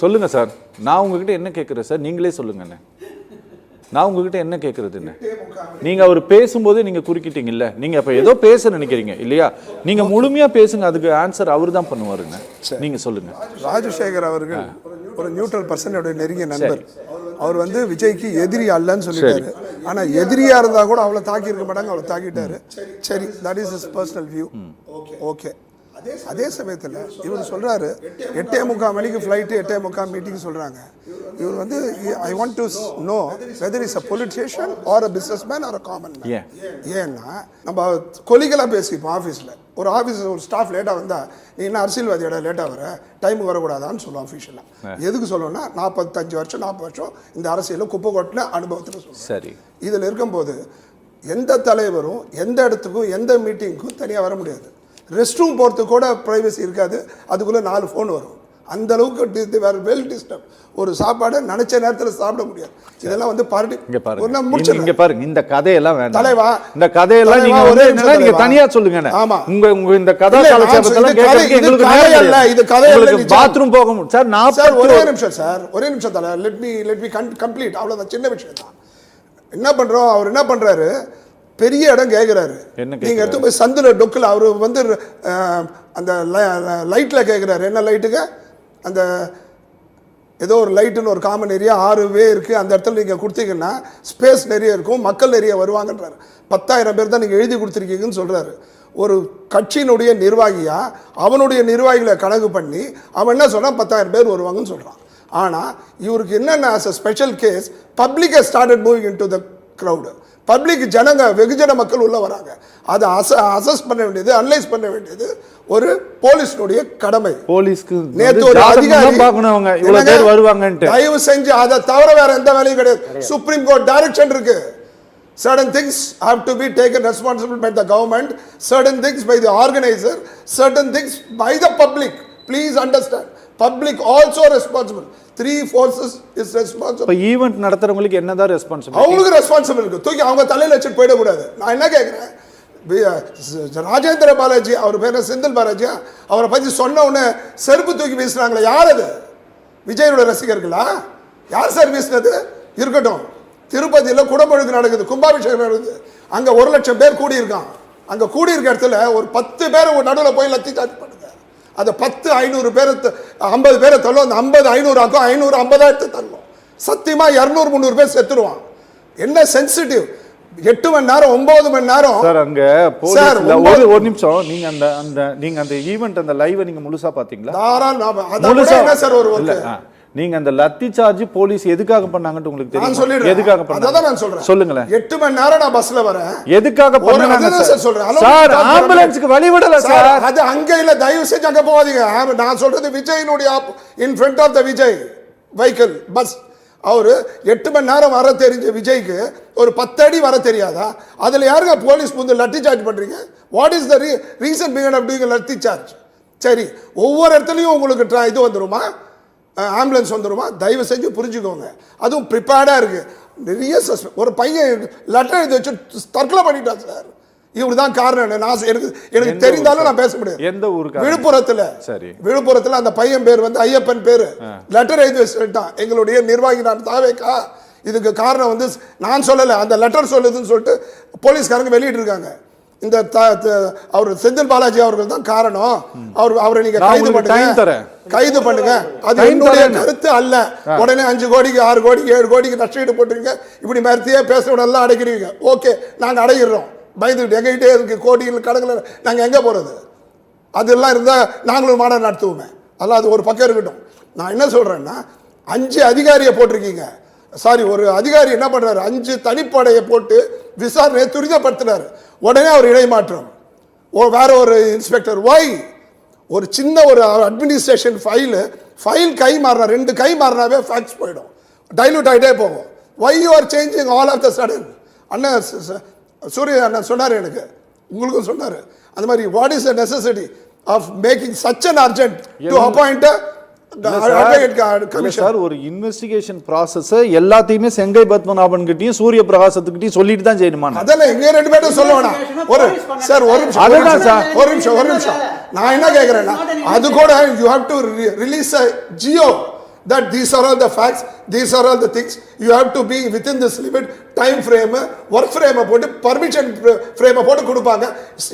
சொல்லுங்க சார். நான் உங்ககிட்ட என்ன கேட்குறேன் சார், நீங்களே சொல்லுங்கண்ணே. நான் உங்ககிட்ட என்ன கேட்கறதுன்னு நீங்க அவர் பேசும்போது நீங்க குறுக்கிட்டீங்கல்ல, நீங்க அப்ப ஏதோ பேச நினைக்கிறீங்க இல்லையா? நீங்க முழுமையா பேசுங்க, அதுக்கு ஆன்சர் அவர் தான் பண்ணுவாருங்க. நீங்க சொல்லுங்க. ராஜசேகர் அவர்கள் ஒரு நியூட்ரல் பர்சனோட நெருங்கிய நண்பர். அவர் வந்து விஜய்க்கு எதிரி அல்லன்னு சொல்லிட்டாரு. ஆனா எதிரியா இருந்தா கூட அவளை தாக்கி இருக்க மாட்டாங்க, அவளை தாக்கிட்டாரு. சரி, that is his personal view. Okay. அதே சமயத்தில் இவர் சொல்றாரு 8:45 மணிக்கு ஃப்ளைட்டு, 8:45 மீட்டிங் சொல்றாங்க. இவர் வந்து I want to know whether is a politician or a business man or a common man. ஏன்னா நம்ம கொலிகளாக பேசிப்போம் ஆஃபீஸில். ஒரு ஆஃபீஸில் ஒரு ஸ்டாஃப் லேட்டாக வந்தால் நீ என்ன அரசியல்வாதியோட லேட்டாக வர, டைமுக்கு வரக்கூடாதான்னு சொல்லுவோம் ஆஃபீஷியலாக. எதுக்கு சொல்லணும்னா 45 வருஷம் 40 வருஷம் இந்த அரசியலில் குப்பை கொட்டின அனுபவத்தில் சொல்லுவோம். சரி, இதில் இருக்கும்போது எந்த தலைவரும் எந்த இடத்துக்கும் எந்த மீட்டிங்க்கும் தனியாக வர முடியாது. ரெஸ்ட் ரூம் போகிறதுக்கு கூட ப்ரைவசி இருக்காது. அதுக்குள்ளே 4 ஃபோன் வரும். அந்த அளவுக்கு வேறு வெல் டிஸ்டர்ப். ஒரு சாப்பாடு நினைச்ச நேரத்தில் சாப்பிட முடியாது. இதெல்லாம் வந்து இங்க பாருங்க, இந்த கதையெல்லாம் வேண்டாம் தலைவா. இந்த கதையெல்லாம் நீங்க தனியா சொல்லுங்க. ஆமா, உங்க இந்த கதை இது கதை பாத்ரூம் போக முடியும் சார். நான் ஒரே நிமிஷம் சார், ஒரே நிமிஷம் தலை. Let me complete. அவ்வளவுதான், சின்ன விஷயம் தான். என்ன பண்றோம், அவர் என்ன பண்றாரு, பெரிய இடம் கேட்குறாரு. நீங்க எடுத்து போய் சந்துல டொக்கில் அவர் வந்து அந்த லைட்ல கேட்குறாரு. என்ன லைட்டுங்க? அந்த ஏதோ ஒரு லைட்டுன்னு ஒரு காமன் ஏரியா 6 இருக்கு. அந்த இடத்துல நீங்க கொடுத்தீங்கன்னா ஸ்பேஸ் நிறைய இருக்கும், மக்கள் நிறைய வருவாங்கன்றாரு. 10,000 பேர் தான் நீங்க எழுதி கொடுத்துருக்கீங்கன்னு சொல்றாரு. ஒரு கட்சியினுடைய நிர்வாகியா அவனுடைய நிர்வாகிகளை கணக்கு பண்ணி அவன் என்ன சொல்றான், 10,000 பேர் வருவாங்கன்னு சொல்றான். ஆனா இவருக்கு என்னென்ன special case, public started moving into the crowd. Public ஜனங்க, வெகுஜன மக்கள் உள்ள வராங்க. அதை அசஸ் பண்ண வேண்டியது, அனலைஸ் பண்ண வேண்டியது ஒரு போலீஸ்னுடைய கடமை. போலீஸ்க்கு நேத்து ஒரு அதிகாரி தயவு செஞ்சு அதை தவிர வேற எந்த வேலையும் கிடையாது. சுப்ரீம் கோர்ட் டைரக்ஷன் இருக்கு. certain things have to be taken responsible by the government, certain things by the organizer, certain things by the public. Please understand, public also responsible. 3 forces is responsible. இப்ப event நடத்துறவங்களுக்கு என்னதான் responsibility? அவங்களுக்கு responsible இருக்கு. தூக்கி அவங்க தலையில வச்சுட்டு போயிட கூடாது. நான் என்ன கேட்கிறேன், ராஜேந்திர பாலாஜி, அவர் பேர் செந்தில் பாலாஜி, அவரை பத்தி சொன்ன உடனே செருப்பு தூக்கி வீசுறாங்களே, யார் அது? விஜயோட ரசிகர்களா? யார் சார் வீசினது? இருக்கட்டும், திருப்பதியில் குடமுழுக்கு நடக்குது, கும்பாபிஷேகம் நடக்குது. அங்க 1 லட்சம் பேர் கூடியிருக்கான். அங்க கூடியிருக்க இடத்துல ஒரு 10 பேர் நடுவில் போய் லத்தி சார்ஜ் பண்ணுங்க. அதை 10 500 பேர் 50 பேரை தள்ளும். அந்த 50 500 ஆக்கும், 500 50,000 தள்ளும். சத்தியமா 200 300 பேர் செத்துருவான். என்ன சென்சிட்டிவ்? 8 மணி நேரம் 9 மணி நேரம் சார். அங்க ஒரு நிமிஷம், நீங்க அந்த ஈவென்ட் அந்த லைவ் நீங்க முழுசா பாத்தீங்களா? நீங்க அந்த லத்தி சார்ஜ் போலீஸ் எதுக்காக பண்ணாங்கன்னு உங்களுக்கு தெரியும்? எதுக்காக பண்ணாங்க நான் சொல்றேன், சொல்லுங்களேன். 8 மணி நேரம் நான் பஸ்ல வரேன். எதுக்காக பண்ணாங்க சொல்றேன் சார்? ஆம்புலன்ஸ்க்கு வழி விடல சார். அது அங்க இல்ல, தயவு செஞ்சு அங்க போகாதீங்க. நான் சொல்றது விஜய்னுடைய in friend of the Vijay vehicle bus. அவரு 8 மணி நேரம் வர தெரிஞ்ச விஜய்க்கு ஒரு 10 அடி வர தெரியாதா? அதுல யாருங்க போலீஸ் வந்து லத்தி சார்ஜ் பண்றீங்க? What is the reason behind of doing lathi charge? சரி, ஒவ்வொரு இடத்துலயும் உங்களுக்கு இது வந்துருமா, ஆம்புலன்ஸ் வந்துருமா? தயவு செஞ்சு புரிஞ்சுக்கோங்க. அதுவும் ப்ரிப்பேர்டா இருக்கு. நிறைய ஒரு பையன் லெட்டர் எழுதி வச்சு தற்கொலை பண்ணிட்டான் சார். இவருதான் காரணம். எனக்கு தெரிந்தாலும் நான் பேச முடியாது. எந்த ஊருக்கு? விழுப்புரத்துல. சரி, விழுப்புரத்துல அந்த பையன் பேர் வந்து ஐயப்பன் பேரு. லெட்டர் எழுதி வச்சுட்டான். எங்களுடைய நிர்வாகி நான் தாவேக்கா, இதுக்கு காரணம் வந்து நான் சொல்லல, அந்த லெட்டர் சொல்லுதுன்னு சொல்லிட்டு போலீஸ்காரங்க வெளியிட்டு இருக்காங்க. இந்த அவர் செந்தில் பாலாஜி அவர்கள் தான் காரணம். அவரை நீங்க கைது பண்ணுங்க. அது என்னுடைய கருத்து அல்ல. உடனே 5 கோடிக்கு 6 கோடிக்கு 7 கோடிக்கு நஷ்டஈடு போட்டுருங்க. இப்படி மறுத்தியே பேசுறவனெல்லாம் அடைக்கிறீங்க. ஓகே, நாங்க அடைகிறோம். பயந்துக்கிட்டு எங்ககிட்டே இருக்கு கோடிகள் கணக்கில், நாங்கள் எங்கே போகிறது? அதெல்லாம் இருந்தால் நாங்களும் மாநாடு நடத்துவோமே. அதெல்லாம் அது ஒரு பக்கம் இருக்கட்டும். நான் என்ன சொல்கிறேன்னா, 5 அதிகாரியை போட்டிருக்கீங்க. சாரி, ஒரு அதிகாரி என்ன பண்ணுறாரு, 5 தனிப்படையை போட்டு விசாரணையை துரிதப்படுத்தினார். உடனே அவர் இடைமாற்றம். வேற ஒரு இன்ஸ்பெக்டர். ஒய்? ஒரு சின்ன ஒரு அட்மினிஸ்ட்ரேஷன் ஃபைல் கை மாறினா, 2 கை மாறினாவே ஃபேக்ட்ஸ் போயிடும், டைலூட் ஆகிட்டே போகும். Why you are changing all of the sudden? அண்ணன் சூரிய அண்ணன் சொன்னார், எனக்கு உங்களுக்கும் சொன்னார். அந்த மாதிரி what is the necessity of making such an urgent to appoint ஒரு இன்வெஸ்டிகேஷன் ப்ராசஸ் எல்லாத்தையுமே செங்கை பத்மநாபன் கிட்டயும் சூரிய பிரகாசத்துக்கிட்டையும் சொல்லிட்டு தான் செய்யணுமா? அதெல்லாம் எங்க 2 பேரும் சொல்ல வேணாம். ஒரு நிமிஷம் நான் என்ன கேக்குறேன்னா, அது கூட you have to release a geo that these are all the facts, these are all the things, you have to be within this limit, time frame, work frame போட்டு permission frame போட்டு கொடுப்பாங்க,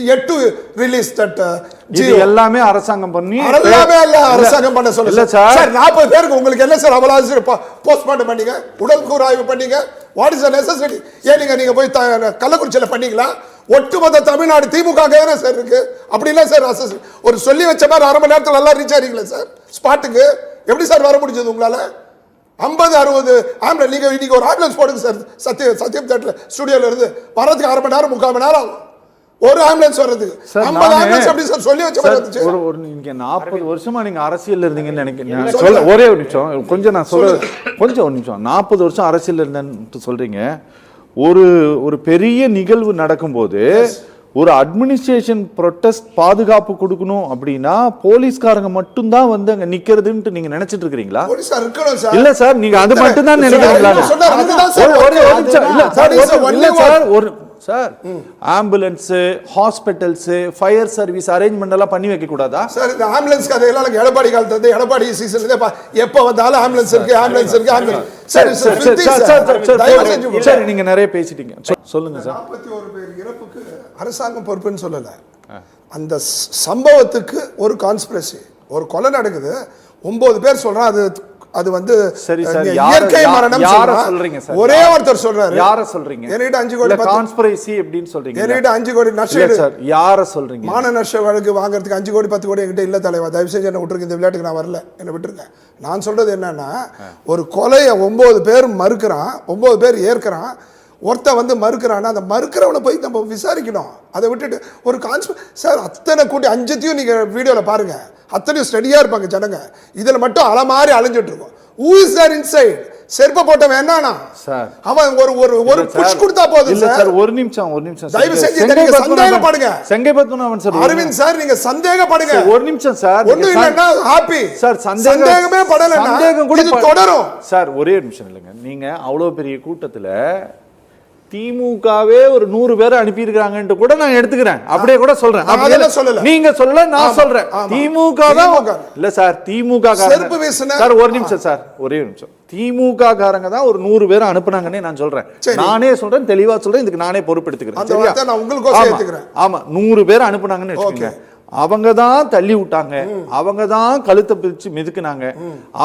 yet to release that இது எல்லாமே அரசாங்கம் பண்ணி எல்லாமே அரசாங்கம் பண்ண சொல்லுங்க சார். 40 பேருக்கு உங்களுக்கு என்ன சார் அவ்வளவு போஸ்ட்மார்ட்டம் பண்ணீங்க, உடல் கூறு ஆய்வு பண்ணீங்க, வாட் இஸ் த நெசசிட்டி? ஏன் நீங்க போய் கள்ளக்குறிச்சியில பண்ணீங்களா? ஒட்டுமொத்த தமிழ்நாடு திமுக தானே சார் இருக்கு. அப்படி இல்ல சார் ஒரு சொல்லி வச்ச மாதிரி 1/2 மணி நேரத்துல எல்லாம் ரீச் ஆறீங்களா சார் ஸ்பாட்டுக்கு? எப்படி சார் வர முடிஞ்சது உங்களால? 50-60 ஆம்புலன்ஸ் நீங்க இன்னைக்கு ஒரு ஆம்புலன்ஸ் போடுங்க சார், சத்தியம் தேட்டர் ஸ்டுடியோல இருந்து வரதுக்கு 1/2 மணி நேரம் 3/4 மணி நேரம் ஆகும் ஒரு ஆம்புலன்ஸ் வர்றதுக்கு. 50 ஆம்புலன்ஸ் எப்படி சார் சொல்லி வச்ச மாதிரி வந்துச்சு? ஒரு நீங்க 40 வருஷமா நீங்க அரசியல்ல இருந்தீங்கன்னு நினைக்கிறேன். சொல்ல ஒரே ஒரு நிமிஷம் கொஞ்சம் நான் சொல்ல கொஞ்சம் ஒரு நிமிஷம். 40 வருஷம் அரசியல்ல இருந்தேன்னு சொல்றீங்க. ஒரு பெரிய நிகழ்வு நடக்கும்போது ஒரு அட்மினிஸ்ட்ரேஷன் ப்ரொடெஸ்ட் பாதுகாப்பு கொடுக்கணும் அப்படின்னா போலீஸ்காரங்க மட்டும் தான் வந்து அங்க நிக்கிறதுன்னு நீங்க நினைச்சிட்டு இருக்கீங்களா? இல்ல சார், நீங்க அது மட்டும் தான் நினைக்கிறீங்களா? Sir ambulance, hospitals, fire service arrangement எல்லாம் பண்ணி வைக்க கூடாதா சார்? இந்த ஆம்புலன்ஸ் கதையெல்லாம் எனக்கு எடப்பாடி காலத்துல இருந்து, எடப்பாடி சீசன்ல எப்ப வந்தாலும் ஆம்புலன்ஸ் இருக்கு, ஆம்புலன்ஸ் இருக்கு, ஆம்புலன்ஸ். சரி, நீங்க நிறைய பேசிட்டீங்க, சொல்லுங்க சார். 41 பேர் இறப்புக்கு அரசாங்கம் பொறுப்புன்னு சொல்லல. அந்த சம்பவத்துக்கு ஒரு கான்ஸ்பிரசி, ஒரு கொலை நடக்குது, 9 பேர் சொல்றான் அது வந்து சரி சார், இயற்கை மரணம். யார சொல்றீங்க சார்? ஒரே ஒருத்தர் சொல்றாரு. யார சொல்றீங்க? என்கிட்ட 5 கோடி கான்ஸ்பிரசி எப்படின்னு சொல்றீங்க? என்கிட்ட 5 கோடி நஷ்டம் சார். யார சொல்றீங்க? மான நஷ்ட வழக்கு வாங்குறதுக்கு 5 கோடி 10 கோடி என்கிட்ட இல்ல தலைவா. தயவு செஞ்சு என்ன விட்டுருங்க, இந்த விளையாட்டுக்கு நான் வரல, என்ன விட்டுருங்க. நான் சொல்றது என்னன்னா, ஒரு கொலையை 9 பேர் மறுக்கிறான், 9 பேர் ஏற்கிறான், ஒருத்தன் வந்து மறுக்கிறான்னா அந்த மறுக்கிறவனை போய் நம்ம விசாரிக்கணும். அதை விட்டுட்டு ஒரு சார் அத்தனை கூட்டி 5த்தையும் நீங்க வீடியோல பாருங்க, அத்தனையும் ஸ்டடியா இருப்பாங்க ஜனங்க. இதுல மட்டும் அலை மாதிரி அலைஞ்சிட்டு இருக்கும். Who is there inside? செருப்ப போட்டவன் என்னன்னா சார், அவன் ஒரு புஷ் கொடுத்தா போதும் இல்ல சார். ஒரு நிமிஷம் தயவு செஞ்சு நீங்க சந்தேகப்படுங்க. செங்கேபத்மநாபன் சார், அரவிந்த் சார், நீங்க சந்தேகப்படுங்க. ஒரு நிமிஷம் சார். ஒண்ணு இல்லன்னா ஹாப்பி சார். சந்தேகமே படலன்னா சந்தேகம் கூட தொடரும் சார். ஒரே நிமிஷம் இல்லைங்க, நீங்க அவ்வளவு பெரிய கூட்டத்துல திமுகவே ஒரு 100 பேரை அனுப்பி இருக்காங்கன்னு கூட நான் எடுத்துக்கிறேன், அப்படியே கூட சொல்றேன். நீங்க சொல்லல, நான் சொல்றேன். திமுக தான் இல்ல சார், திமுக சார். ஒரு நிமிஷம் சார், ஒரே நிமிஷம். திமுக காரங்க தான் ஒரு 100 பேரை அனுப்புனாங்கன்னு நான் சொல்றேன். நானே சொல்றேன், தெளிவா சொல்றேன், இதுக்கு நானே பொறுப்பெடுத்துக்கிறேன். ஆமா, 100 பேரை அனுப்புனாங்கன்னு வச்சுக்கோங்க. அவங்க தான் தள்ளி விட்டாங்க, அவங்க தான் கழுத்தை பிரிச்சு மிதுக்குனாங்க,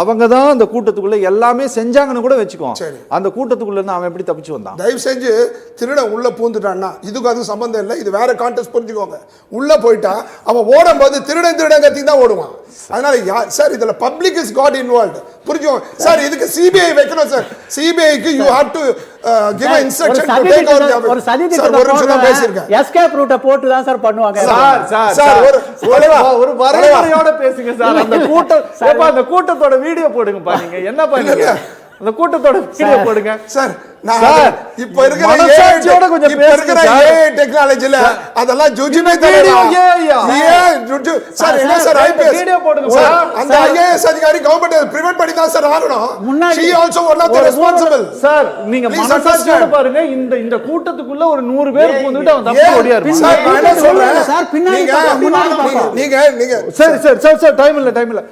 அவங்க தான் அந்த கூட்டத்துக்குள்ள எல்லாமே செஞ்சாங்கன்னு கூட வச்சுக்கோ. அந்த கூட்டத்துக்குள்ள இருந்து அவன் எப்படி தப்பிச்சு வந்தான்? தயவு செஞ்சு திருடன் உள்ள பூந்துட்டான்னா இதுக்கு அது சம்பந்தம் இல்லை, இது வேற கான்டெஸ்ட், புரிஞ்சுக்கோங்க. உள்ள போயிட்டா அவன் ஓடும் போது திருடன் கத்தி தான் ஓடுவான். அதனால சார் இதுல பப்ளிக் இஸ் காட் இன்வால்வ்ட், புரிஞ்சுக்கோங்க சார். இதுக்கு சிபிஐ வைக்கணும் சார். சிபிஐக்கு you have to give an instruction to take over the ஒரு சதி திட்டத்தை பேசிருக்கேன். எஸ்கேப் ரூட்ட போட்டு தான் சார் பண்ணுவாங்க. சார் ஒரு வரைமுறையோட பேசுங்க சார். அந்த கூட்டம் அந்த கூட்டத்தோட வீடியோ போடுங்க பாருங்க. என்ன பண்ணீங்க அந்த கூட்டத்தோட வீடியோ போடுங்க சார். இப்ப இருக்கிற ஏஐ டெக்னாலஜில அதெல்லாம் ஜுஜுமே சார். என்ன சார் ஐபிஎஸ் வீடியோ போடுங்க சார். அந்த ஐஏஎஸ் அதிகாரி கவர்மெண்ட் பிரிவென்ட் பண்ணி தான் சார் ஆகணும். she also one of the responsible sir. நீங்க மனசாட்சியோட பாருங்க, இந்த கூட்டத்துக்குள்ள ஒரு 100 பேர் பூந்துட்டு அவன் தப்பி ஓடியாரு சார். நான் என்ன சொல்றேன் சார், பின்னாடி நீங்க பாப்பா. நீங்க சரி டைம் இல்ல